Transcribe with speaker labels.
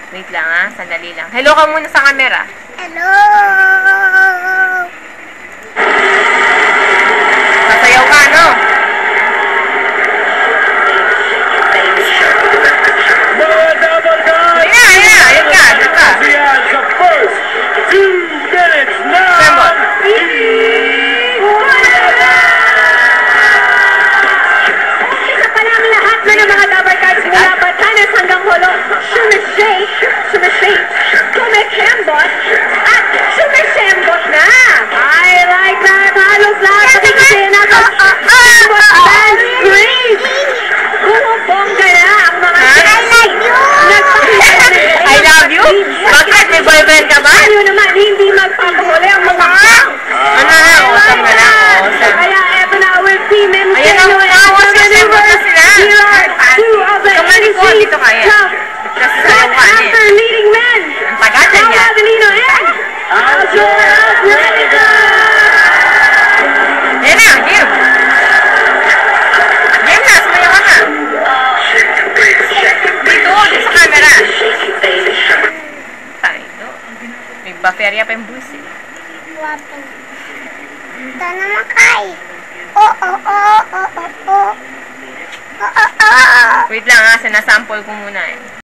Speaker 1: Wait lang ha, sandali lang. Hello ka muna sa camera.
Speaker 2: Hello!
Speaker 1: Masayaw ka, no? Ayan ka.
Speaker 2: Isa pa lang lahat na ng mga Dabber Cards mula Batanes hanggang Holo, sumishembot, at sumishembot na! I like that! Halos lahat sa kisina sa dance grade! Bumubongga na ang mga
Speaker 1: I love you? Bakit? May boyfriend ka ba?
Speaker 2: Ayaw naman, hindi magpapahuli ang mga
Speaker 1: Ano na? Awesome ka na. Awesome.
Speaker 2: Kaya eto na with Team MCNO
Speaker 1: Ayan ang awesome sila.
Speaker 2: Here are two of the
Speaker 1: Kamali ko,
Speaker 2: MC's
Speaker 1: dito kaya.
Speaker 2: top
Speaker 1: Kasi sayaw ka niya.
Speaker 2: after leading men.
Speaker 1: Ang tagal na niya.
Speaker 2: Adelino and Azure Alfredo.
Speaker 1: Ayan na, game. Game na, sumayaw ka na. Dito sa camera. Tayo. May baferya pa yung bus eh.
Speaker 2: Wapo. Ito naman kay.
Speaker 1: Wait lang ha, sinasample ko muna eh.